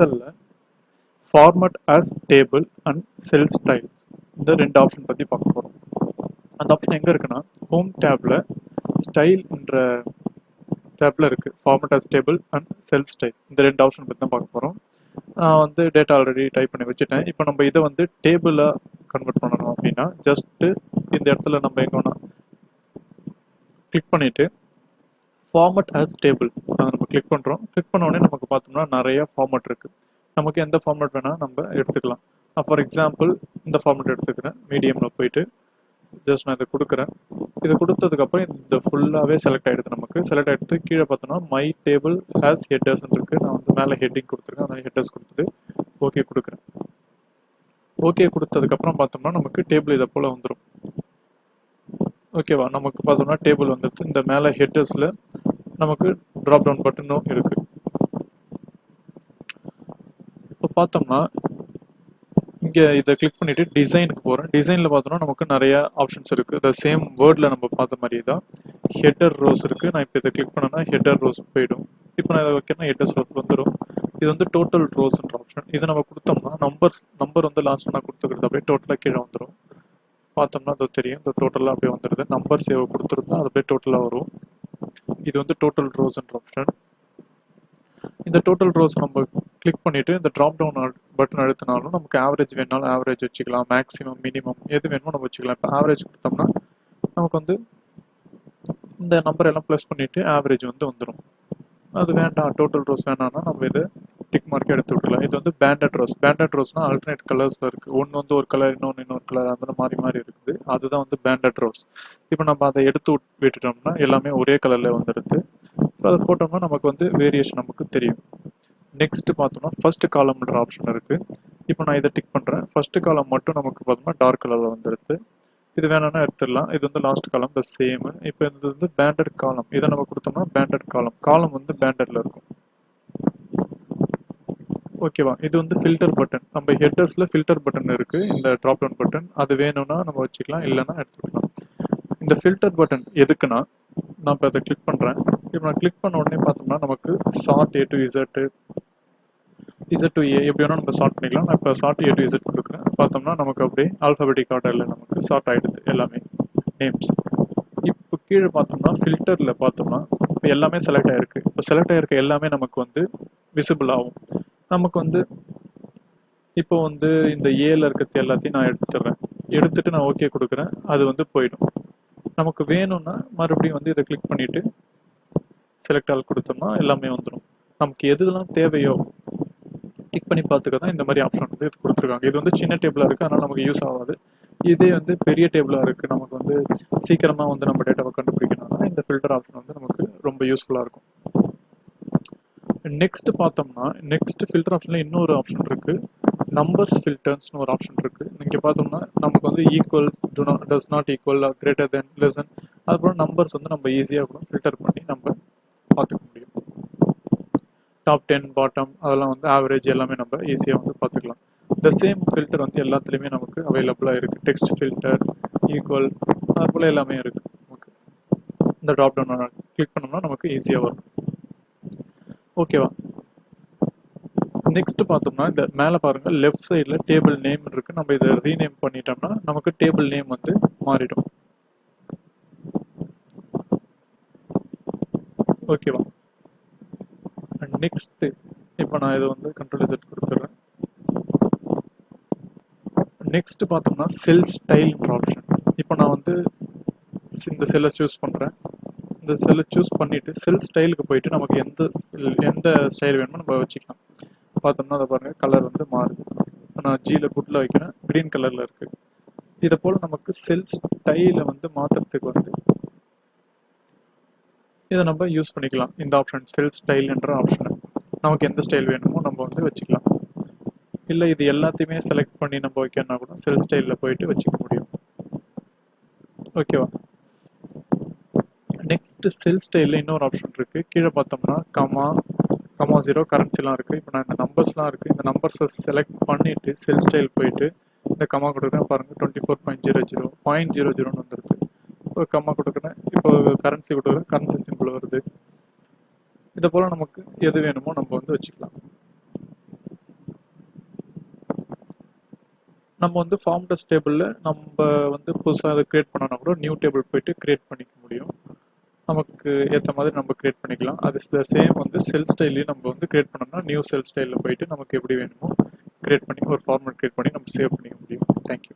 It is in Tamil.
எக்ஸலில் format as table and cell style இந்த ரெண்டு ஆப்ஷன் பற்றி பார்க்க போகிறோம். அந்த ஆப்ஷன் எங்கே இருக்குன்னா ஹோம் டேப்பில் ஸ்டைல் என்ற டேப்பில் இருக்குது. Format as table and cell style இந்த ரெண்டு ஆப்ஷன் பற்றி தான் பார்க்க போகிறோம். நான் வந்து டேட்டா ஆல்ரெடி டைப் பண்ணி வச்சுட்டேன். இப்போ நம்ம இதை வந்து டேபிளாக கன்வெர்ட் பண்ணணும் அப்படின்னா ஜஸ்ட்டு இந்த இடத்துல நம்ம எங்கே வேணால் கிளிக் பண்ணிவிட்டு ஃபார்மட் ஆஸ் டேபிள் அதை நம்ம கிளிக் பண்ணுறோம். கிளிக் பண்ண உடனே நமக்கு பார்த்தோம்னா நிறைய ஃபார்மட் இருக்குது. நமக்கு எந்த ஃபார்மட் வேணால் நம்ம எடுத்துக்கலாம். ஃபார் எக்ஸாம்பிள் இந்த ஃபார்மட் எடுத்துக்கிறேன். மீடியமில் போயிட்டு ஜஸ்ட் நான் இதை கொடுக்குறேன். இதை கொடுத்ததுக்கப்புறம் இந்த ஃபுல்லாகவே செலக்ட் ஆகிடுது. நமக்கு செலக்ட் ஆகிடுது. கீழே பார்த்தோம்னா மை டேபிள் ஹேஸ் ஹெட்டர்ஸ் இருக்குது. நான் வந்து மேலே ஹெட்டிங் கொடுத்துருக்கேன். அந்த ஹெட்டர்ஸ் கொடுத்துட்டு ஓகே கொடுக்குறேன். ஓகே கொடுத்ததுக்கப்புறம் பார்த்தோம்னா நமக்கு டேபிள் இதை போல் வந்துடும். ஓகேவா, நமக்கு பார்த்தோம்னா டேபிள் வந்துடுது. இந்த மேலே ஹெட்டர்ஸில் நமக்கு ட்ராப் டவுன் பட்டனும் இருக்குது. இப்போ பார்த்தோம்னா இங்கே இதை கிளிக் பண்ணிவிட்டு டிசைனுக்கு போகிறேன். டிசைனில் பார்த்தோம்னா நமக்கு நிறைய ஆப்ஷன்ஸ் இருக்குது. இந்த சேம் வேர்டில் நம்ம பார்த்த மாதிரி தான் ஹெட்டர் ரோஸ் இருக்குது. நான் இப்போ இதை கிளிக் பண்ணேன்னா ஹெட்டர் ரோஸ் போயிடும். இப்போ நான் இதை வைக்கிறேன்னா ஹெட்டர்ஸ் ரோஸ் வந்துடும். இது வந்து டோட்டல் ரோஸ்ன்ற ஆப்ஷன். இதை நம்ம கொடுத்தோம்னா நம்பர் வந்து லாஸ்ட்டாக நான் கொடுத்துக்கிறது அப்படியே டோட்டலாக கீழே வந்துடும். பார்த்தோம்னா அது தெரியும். இந்த டோட்டலாக அப்படியே வந்துடுது. நம்பர் சேவ் கொடுத்துருந்தா அது அப்படியே டோட்டலாக வரும். இது வந்து டோட்டல் ரோஸ்ன்ற ஆப்ஷன். இந்த டோட்டல் ரோஸ் நம்ம கிளிக் பண்ணிவிட்டு இந்த ட்ராப் டவுன் பட்டன் அழுத்தினாலும் நமக்கு ஆவரேஜ் வேணாலும் ஆவரேஜ் வச்சுக்கலாம். மேக்ஸிமம் மினிமம் எது வேணுமோ நம்ம வச்சுக்கலாம். இப்போ ஆவரேஜ் கொடுத்தோம்னா நமக்கு வந்து இந்த நம்பர் எல்லாம் ப்ளஸ் பண்ணிவிட்டு ஆவரேஜ் வந்து வந்துடும். அது வேண்டாம், டோட்டல் ரோஸ் வேணாம்னா நம்ம இது டிக் மார்க் எடுத்து விட்டுலாம். இது வந்து பேண்டட் ரோஸ். பேண்டட் ரோஸ்னால் ஆல்டர்னேட் கலர்ஸில் இருக்குது. ஒன்று வந்து ஒரு கலர், இன்னொரு கலர், அந்த மாதிரி மாறி இருக்குது. அதுதான் வந்து பேண்டட் ரோஸ். இப்போ நம்ம அதை எடுத்து விட்டுட்டோம்னா எல்லாமே ஒரே கலரில் வந்துடுது. அதை போட்டோம்னா நமக்கு வந்து வேரியேஷன் நமக்கு தெரியும். நெக்ஸ்ட் பார்த்தோம்னா ஃபர்ஸ்ட் காலம்ன்ற ஆப்ஷன் இருக்குது. இப்போ நான் இதை டிக் பண்ணுறேன். ஃபர்ஸ்ட் காலம் மட்டும் நமக்கு பார்த்தோம்னா டார்க் கலரில் வந்துடுது. இது வேணும்னா எடுத்துடலாம். இது வந்து லாஸ்ட் காலம் த சேம். இப்போ இது வந்து பேண்டட் காலம். இதை நம்ம கொடுத்தோம்னா பேண்டட் காலம் வந்து பேண்டட்ல இருக்கும். ஓகேவா, இது வந்து ஃபில்டர் பட்டன். நம்ம ஹெட்டர்ஸில் ஃபில்டர் பட்டன் இருக்குது. இந்த ட்ராப் டவுன் பட்டன் அது வேணும்னா நம்ம வச்சுக்கலாம், இல்லைன்னா எடுத்துக்கலாம். இந்த ஃபில்டர் பட்டன் எதுக்குன்னா நான் இப்போ அதை கிளிக் பண்ணுறேன். இப்போ நான் கிளிக் பண்ண உடனே பார்த்தோம்னா நமக்கு chart A to Z, Z to A எப்படி வேணால் நம்ம சார்ட் பண்ணிக்கலாம். நான் இப்போ சார்ட் A to Z கொடுக்குறேன். பார்த்தோம்னா நமக்கு அப்படியே ஆல்ஃபபெட்டிக் ஆர்டரில் நமக்கு சார்ட் ஆகிடுது எல்லாமே நேம்ஸ். இப்போ கீழே பார்த்தோம்னா ஃபில்டரில் பார்த்தோம்னா இப்போ எல்லாமே செலக்ட் ஆகிருக்கு. இப்போ செலக்ட் ஆகிருக்க எல்லாமே நமக்கு வந்து விசிபிள் ஆகும். நமக்கு வந்து இப்போ வந்து இந்த ஏல இருக்கிறது எல்லாத்தையும் நான் எடுத்துட்டு நான் ஓகே கொடுக்குறேன். அது வந்து போயிடும். நமக்கு வேணும்னா மறுபடியும் வந்து இதை கிளிக் பண்ணிவிட்டு செலக்ட் ஆல் கொடுத்தோம்னா எல்லாமே வந்துடும். நமக்கு எதுலாம் தேவையோ டிக் பண்ணி பார்த்துக்க தான் இந்த மாதிரி ஆப்ஷன் வந்து இது கொடுத்துருக்காங்க. இது வந்து சின்ன டேபிளாக இருக்குது, அதனால் நமக்கு யூஸ் ஆகாது. இதே வந்து பெரிய டேபிளாக இருக்குது, நமக்கு வந்து சீக்கிரமாக வந்து நம்ம டேட்டாவை கண்டுபிடிக்கணும்னா இந்த ஃபில்டர் ஆப்ஷன் வந்து நமக்கு ரொம்ப யூஸ்ஃபுல்லாக இருக்கும். நெக்ஸ்ட் பார்த்தோம்னா நெக்ஸ்ட் ஃபில்டர் ஆப்ஷனில் இன்னொரு ஆப்ஷன் இருக்குது. நம்பர்ஸ் ஃபில்டர்ஸ்னு ஒரு ஆப்ஷன் இருக்குது. இங்கே பார்த்தோம்னா நமக்கு வந்து equal, does not equal, greater than, less than, அதுக்கப்புறம் நம்பர்ஸ் வந்து நம்ம ஈஸியாக கூட ஃபில்டர் பண்ணி நம்ம பார்த்துக்க முடியும். டாப் 10, பாட்டம், அதெல்லாம் வந்து ஆவரேஜ் எல்லாமே நம்ம ஈஸியாக வந்து பார்த்துக்கலாம். இந்த சேம் ஃபில்டர் வந்து எல்லாத்துலேயுமே நமக்கு அவைலபிளாக இருக்குது. டெக்ஸ்ட் ஃபில்டர், ஈக்குவல், அது போல் எல்லாமே இருக்குது. நமக்கு இந்த ட்ராப் டவுன் கிளிக் பண்ணோம்னா நமக்கு ஈஸியாக வரும். ஓகேவா, நெக்ஸ்ட் பார்த்தோம்னா இந்த மேலே பாருங்கள் லெஃப்ட் சைடில் டேபிள் நேம் இருக்குது. நம்ம இதை ரீநேம் பண்ணிட்டோம்னா நமக்கு டேபிள் நேம் வந்து மாறிடும். ஓகேவா, நெக்ஸ்ட் இப்போ நான் இதை வந்து கண்ட்ரோல் Z கொடுத்துட்றேன். நெக்ஸ்ட் பார்த்தோம்னா செல் ஸ்டைல்ன்ற ஆப்ஷன். இப்போ நான் வந்து இந்த செல்லை சூஸ் பண்ணுறேன். இந்த செல்லை சூஸ் பண்ணிவிட்டு செல் ஸ்டைலுக்கு போயிட்டு நமக்கு எந்த ஸ்டைல் வேணுமோ நம்ம வச்சுக்கலாம். பார்த்தோம்னா அதை பாருங்கள் கலர் வந்து மாறுது. நான் ஜியில் குட்டில் வைக்கிறேன், க்ரீன் கலரில் இருக்குது. இதை போல் நமக்கு செல் ஸ்டைலை வந்து மாற்றுறதுக்கு வந்து இதை நம்ம யூஸ் பண்ணிக்கலாம். இந்த ஆப்ஷன் செல் ஸ்டைல் என்ற ஆப்ஷனை நமக்கு எந்த ஸ்டைல் வேணுமோ நம்ம வந்து வச்சுக்கலாம். இல்லை இது எல்லாத்தையுமே செலக்ட் பண்ணி நம்ம வைக்கணும்னா கூட செல் ஸ்டைலில் போயிட்டு வச்சுக்க முடியும். ஓகேவா, நெக்ஸ்ட் செல் ஸ்டைலில் இன்னொரு ஆப்ஷன் இருக்குது. கீழே பார்த்தோம்னா கமா 0 கரன்சிலாம் இருக்குது. இப்போ நான் இந்த நம்பர்ஸ்லாம் இருக்குது. இந்த நம்பர்ஸை செலக்ட் பண்ணிவிட்டு செல் ஸ்டைல் போயிட்டு இந்த கமா கொடுக்குறேன். பாருங்கள் 24.00 0.00 வந்துடுது. இப்போ கம்மா கொடுக்குறேன். இப்போ கரன்சி கொடுக்குறேன், கரன்சி சிம்பிள் வருது. இதை போல் நமக்கு எது வேணுமோ நம்ம வந்து வச்சுக்கலாம். நம்ம வந்து ஃபார்ம் டெஸ்ட் டேபிளில் நம்ம வந்து புதுசாக அதை க்ரியேட் பண்ணோன்னா கூட நியூ டேபிள் போயிட்டு க்ரியேட் பண்ணிக்க முடியும். நமக்கு ஏற்ற மாதிரி நம்ம க்ரியேட் பண்ணிக்கலாம். அது சேம் வந்து செல் ஸ்டைலையும் நம்ம வந்து க்ரியேட் பண்ணோம்னா நியூ செல் ஸ்டைலில் போயிட்டு நமக்கு எப்படி வேணுமோ க்ரியேட் பண்ணி ஒரு ஃபார்மேட் க்ரியேட் பண்ணி நம்ம சேவ் பண்ணிக்க முடியும். தேங்க்யூ.